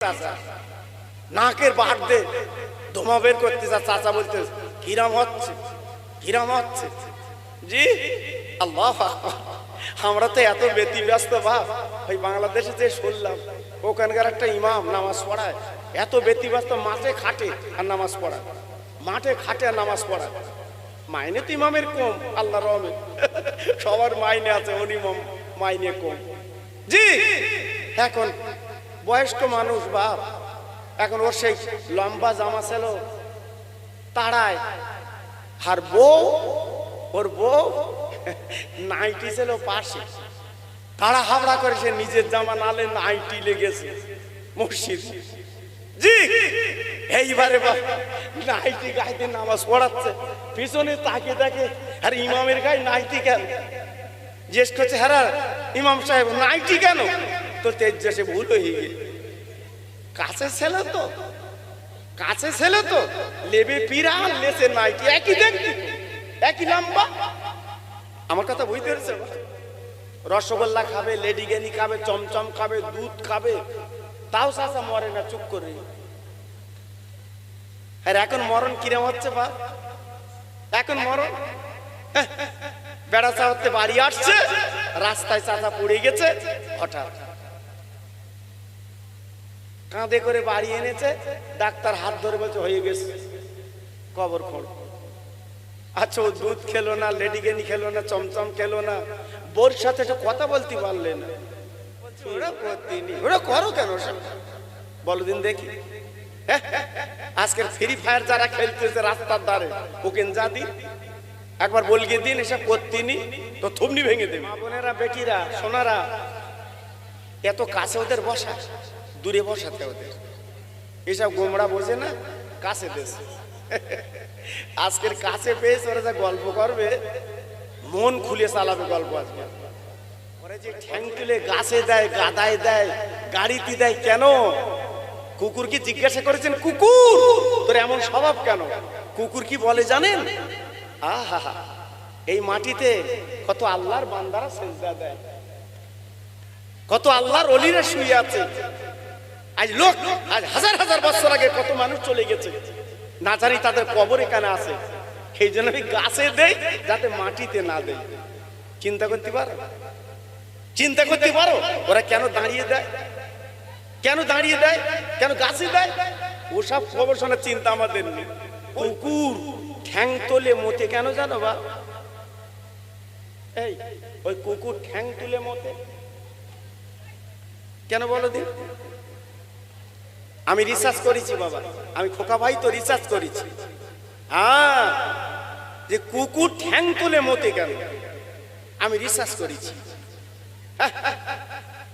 চাচা নাকের but they ধোঁয়া বের করতে যা, চাচা বলতে কিরাম হচ্ছে কিরাম হচ্ছে। জি আল্লাহ আকবার। আমরা তো এত ব্যতিব্যস্ত বাপ, ওই বাংলাদেশে যে শুনলাম ওখানকার একটা ইমাম নামাজ পড়ায়, এত ব্যতিব্যস্ত, মাঠে খাটে আর নামাজ পড়ায়, মাঠে খাটে আর নামাজ পড়ায়। মাইনে তো ইমামের কম, আল্লাহ রহমে সবার মাইনে আছে, উনি মাইনে কম। জি এখন বয়স্ক মানুষ বাপ, এখন ওর সেই লম্বা জামা ছিল তাড়ায়, আর বউ, ওর বউ নাইটি ছিল পাশে, তাড়া হাবড়া করে সে নিজের জামা নালে নাইটি লেগেছে মসজিদ। জি এইবারে নাইটি গাইতে নামাজ পড়াচ্ছে, পিছনে তাকে দেখে আর ইমামের গায়ে নাইটি কেন? জিজ্ঞেস করছে হ্যাঁ ইমাম সাহেব নাইটি কেন? তো তেজে ভুল হয়ে গেল, কাছে ছিল তো, কাছে ছিল তো, লেবে পিরা লেসে নাইটি একই দেখতে, একই লম্বা। আমার কথা বুঝতে পেরেছে? রসগোল্লা খাবে, লেডিকেনি খাবে, চমচম খাবে, দুধ খাবে, তাও চাচা মরে না, চুপ করে। আর এখন মরণ কিরম হচ্ছে বা, এখন মরণ বেড়া চাওয়াতে বাড়ি আসছে, রাস্তায় চাচা পড়ে গেছে, হঠাৎ কাঁধে করে বাড়ি এনেছে, ডাক্তার হাত ধরে বলছে হয়ে গেছে, কবর খোঁড়। আচ্ছা ও দুধ খেলো না, লেডিকেনি খেলো না, চমচম খেলো না, বোর সাথে একটু কথা বলতে পারলে না, ওরা করো কেন বলো দিন দেখি। আজকের ফ্রি ফায়ার যারা খেলতেছে রাস্তার ধারে, ওকে যা দিন একবার বলগে দিন এসব করতিনি তো থুমনি ভেঙে দেবে। মা বোনেরা, বেটিরা, সোনারা, এত কাছে ওদের বসা, দূরে বসাতে ওদের, এসব গোমড়া বোঝে না, কাছে দেশ। আজকের কাছে পেয়েছে, ওরা যা গল্প করবে মন খুলে চালাবে গল্প। আজকে ওরা যে ঠ্যাং তুলে গাছে দেয়, গাদায় দেয়, গাড়িতে দেয় কেন? কুকুর কি জিজ্ঞাসা করেছেন, কুকুর তোর এমন স্বভাব কেন? কুকুর কি বলে জানেন? আহা, এই মাটিতে কত আল্লাহর বান্দারা সেজদা দেয়, কত আল্লাহর ওলিরা শুয়ে আছে। আজ লোক, আজ হাজার হাজার বছর আগে কত মানুষ চলে গেছে, না জানি তাদের কবর এখানে আছে। সেই জন্য আমি গাছে দেই যাতে মাটিতে না দেয়। চিন্তা করতে পারো, চিন্তা করতে পারো ওরা কেন দাঁড়িয়ে দেয়, কেন দাঁড়িয়ে দেয়, কেন গাছে দেয়? ওসব গবেষণার চিন্তা আমাদের নেই। কুকুর ঠ্যাং তোলে মতে কেন জানো বা? এই ওই কুকুর ঠ্যাং তুলে মতে কেন বলো দিন? আমি রিসার্চ করেছি বাবা, আমি খোকা ভাই তো রিসার্চ করেছি। হ্যাঁ, যে কুকুর ঠ্যাং তুলে মতে কেন আমি রিসার্চ করেছি।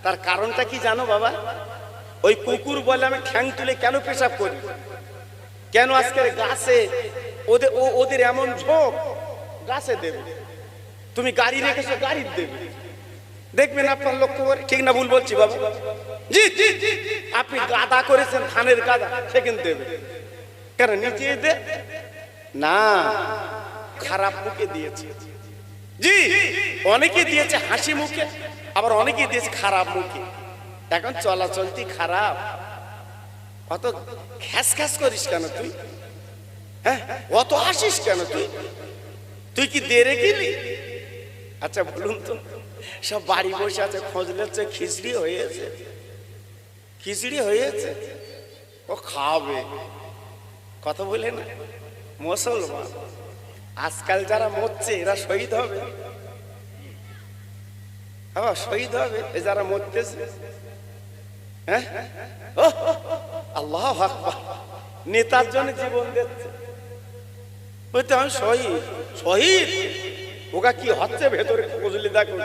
তার কারণটা কি জানো বাবা? ওই কুকুর বলে আমি ঠ্যাং তুলে কেন পেশাব করি, কেন আজকের গাছে ওদের এমন ঝোঁক, গাছে দেবে। তুমি গাড়ি রেখেছো, গাড়ির দেবে, দেখবেন আপনার লক্ষ্য করে, ঠিক না ভুল বলছি বাবা? জি আপনি গাদা করেছেন, ধানের গাদা, সেখানে দেবে কেন? নিচে দে না, খারাপ মুখে দিয়েছে। জি অনেকে দিয়েছে হাসি মুখে, আবার অনেকে দিয়েছে খারাপ মুখে। এখন চলাচলতি খারাপ, অত খ্যাস খ্যাস করিস কেন তুই? হ্যাঁ, অত হাসিস কেন তুই? তুই কি দেরে গেলি? আচ্ছা বলুন তো, সব বাড়ি বসে আছে, খোঁজ নিচ্ছে, খিচড়ি হয়েছে, খিচড়ি হয়েছে, ও খাবে, কথা বলে না? মুসলমান আজকাল যারা মরছে এরা শহীদ হবে, শহীদ হবে যারা মরতেছে। হ্যাঁ, আল্লাহু আকবার, নেতার জন্য জীবন দিচ্ছে, বলতে আমি শহীদ, শহীদ ওগা কি হচ্ছে ভেতরে বুঝলি? দেখো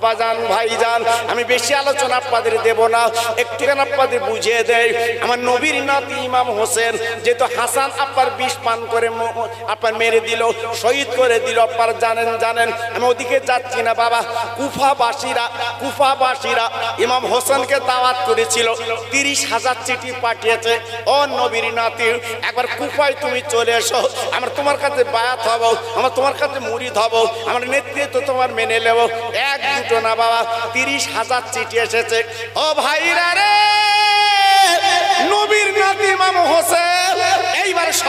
বাজান ভাইজান, আমি বেশি আলোচনা আপনাদের দেব না, একটুখানি আপনাদের বুঝিয়ে দেয়। আমার নবীর নাতি ইমাম হোসেন যেহেতু হাসান আব্বার বিষ পান করে আপনার মেরে দিল, শহীদ করে দিল, আপনারা জানেন। আমি ওদিকে যাচ্ছি না বাবা। কুফাবাসীরা ইমাম হোসেনকে দাওয়াত করেছিল, 30,000 চিঠি পাঠিয়েছে, ও নবীর নাতি একবার কুফায় তুমি চলে এসো, আমরা তোমার কাছে বায়াত হব, আমরা তোমার কাছে মুরিদ হব, আমার নেতৃত্ব তোমার মেনে নেব। এক দুটো না বাবা, 30,000 চিঠি এসেছে। ও ভাইরা রে,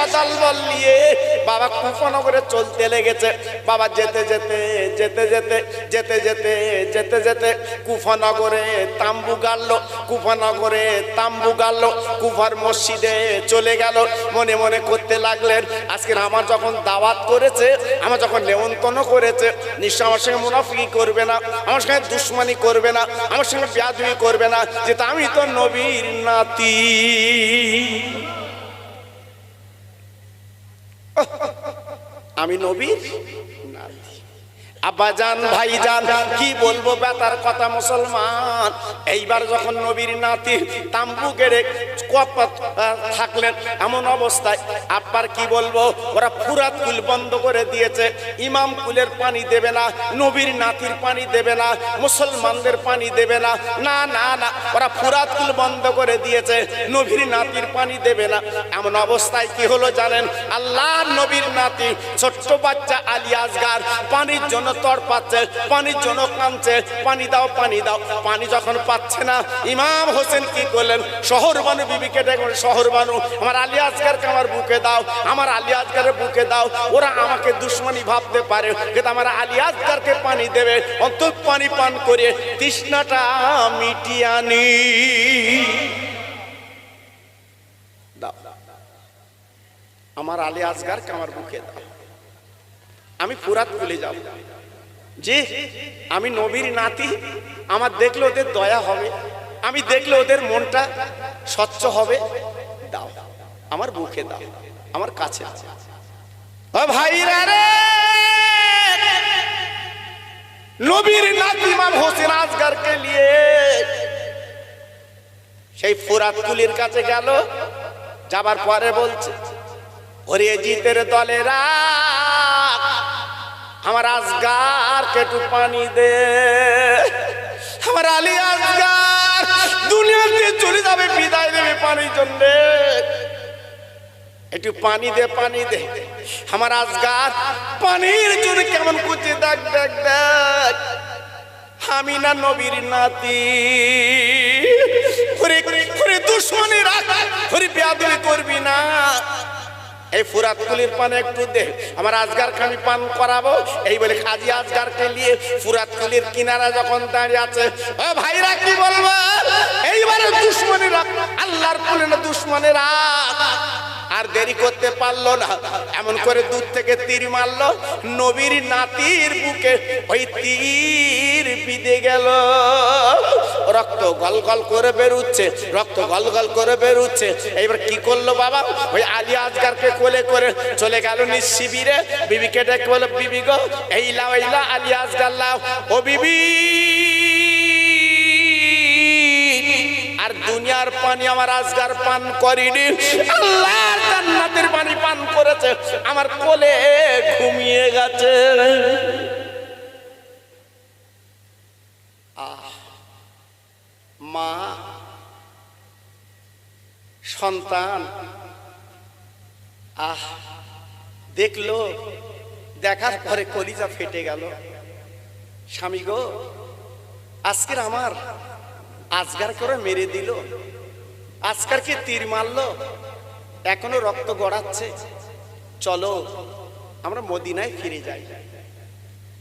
সাদাল বল নিয়ে বাবা কুফানগরে চলতে লেগেছে। বাবা যেতে যেতে যেতে যেতে যেতে যেতে যেতে যেতে কুফানগরে তাম্বু গাড়লো, কুফানগরে তাম্বু গাড়লো, কুফার মসজিদে চলে গেল। মনে মনে করতে লাগলেন, আজকে আমার যখন দাওয়াত করেছে, আমার যখন নেমন্তন্ন করেছে, নিশ্চয় আমার সঙ্গে মুনাফিকি করবে না, আমার সঙ্গে দুশমনি করবে না, আমার সঙ্গে বেয়াদবি করবে না, যেটা আমি তো নবীর নাতি। আমি নবীর নাতি। আব্বাজান ভাইজান কি বলবো বেতার কথা মুসলমান। এইবার যখন নবীর নাতি তাম্বু গেড়ে থাকলেন এমন অবস্থায়, আব্বার কি বলবো, ওরা ফুরাত কুল বন্ধ করে দিয়েছে। ইমাম কুলের পানি দেবে না, নবীর নাতির পানি দেবে না, মুসলমানদের পানি দেবে না, না না না, ওরা ফুরাত কুল বন্ধ করে দিয়েছে, নবীর নাতির পানি দেবে না। এমন অবস্থায় কি হলো জানেন, আল্লাহ নবীর নাতি ছোট্ট বাচ্চা আলী আসগার পানির জন্য তর পাচ্ছে, পানির জন্য কাঁদছে, পানি দাও পানি দাও। পানি যখন পাচ্ছে না, ইমাম হোসেন কি করলেন, শহর বানু বিবিকে ডেকে, শহর বানু আমার আলী আসগারকে আমার বুকে দাও, আমার আলী আসগারের বুকে দাও। ওরা আমাকে দুশ্মনী ভাবতে পারে, কিন্তু আমার আলী আসগারকে পানি দেবে, অন্তত পানি পান করে তৃষ্ণাটা মিটিয়ে আনি। দাও আমার আলী আসগারকে আমার বুকে দাও, আমি ফুরাত ভুলে যাব। জি আমি নবীর নাতি, আমার দেখলে ওদের দয়া হবে, আমি দেখলে ওদের মনটা স্বচ্ছ হবে। দাও আমার বুকে দাও, আমার কাছে। ও ভাইরা রে, নবীর নাতি ইমাম হোসেন আসগারকে নিয়ে সেই ফুরাত কুলির কাছে গেল। যাবার পরে বলছে, ওরে জিতের দলেরা, আমার আসগারকে একটু পানি দে, আমার আলী আসগার দুনিয়াতে চলে যাবে, বিদায় দেবে পানির জন্য, একটু পানি দে পানি দে। আমার আসগার পানির জন্য কেমন করছে, দেখ দেখ দেখ, আমি না নবীর নাতি, দুশ্মনী রাখ, বেয়াদবি করবি না, এই ফুরাত কুলির পানি একটু দে, আমার আসগারকে আমি পান করাবো। এই বলে কাজী আসগারকে নিয়ে ফুরাত কুলির কিনারা যখন দাঁড়িয়ে আছে, ও ভাইরা কি বলবো, এইবারে দুশ্মনীরা, আল্লাহর কুলে না দুশ্মনেরা আর দেরি করতে পারলো না, এমন করে দূর থেকে তীর মারলো, নবীর নাতির বুকে ওই তীর বিঁধে গেল, রক্ত গল গল করে বেরুচ্ছে, রক্ত গল গল করে বেরুচ্ছে। এইবার কি করলো বাবা, ওই আলী আসগারকে কোলে করে চলে গেল নিজ শিবিরে। বিবিকে ডেকে বলে, বিবি গো এই লাও এই লাও আলী আসগার লাও। ও বিবি, আর দুনিয়ার পানি আমার আসগার পান করিনি, আল্লাহর জান্নাতের পানি পান করেছে, আমার কোলে ঘুমিয়ে গেছে। মা সন্তান দেখলো, দেখার পরে কলিজা ফেটে গেল। স্বামী গো, আজকের আমার আসগার করে মেরে দিল, আসগারকে তীর মারলো, এখনো রক্ত গড়াচ্ছে, চলো আমরা মদিনায় ফিরে যাই,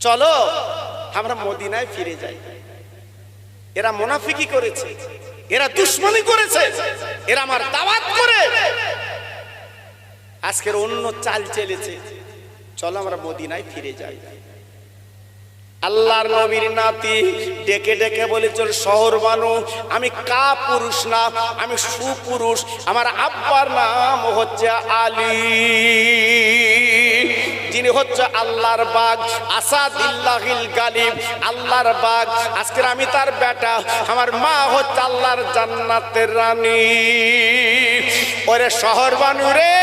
চলো আমরা মদিনায় ফিরে যাই। এরা মুনাফিকি করেছে, এরা দুশমনি করেছে, এরা আমার দাওয়াত করে আজকের অন্য চাল চেলেছে, চলো আমরা মদিনায় ফিরে যাই। আল্লাহর নবীর নাতি ডেকে ডেকে বলে, চল শহর বানু, আমি কা পুরুষ না, আমি সুপুরুষ, আমার আব্বার নাম হচ্ছে আলী, যিনি হচ্ছে আল্লাহর বাগ, আসাদিল্লাহিল গালিব, আল্লাহর বাগ। আজকের আমি তার বেটা, আমার মা হচ্ছে আল্লাহর জান্নাতের রানী। ওরে শহর বানু রে,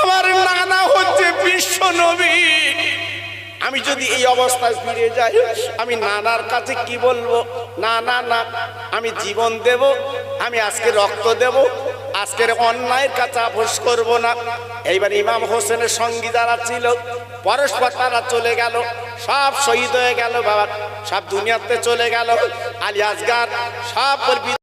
আমার নানা হচ্ছে বিশ্ব নবী। আমি যদি এই অবস্থায় ফিরে যাই, আমি নানার কাছে কি বলবো? না না না, আমি জীবন দেব, আমি আজকে রক্ত দেব, আজকের অন্যায়ের কাছে আপোষ করব না। এইবার ইমাম হোসেনের সঙ্গী যারা ছিল পরস্পর তারা চলে গেল, সব শহীদ হয়ে গেল বাবা, সব দুনিয়াতে চলে গেল। আলী আসগার সব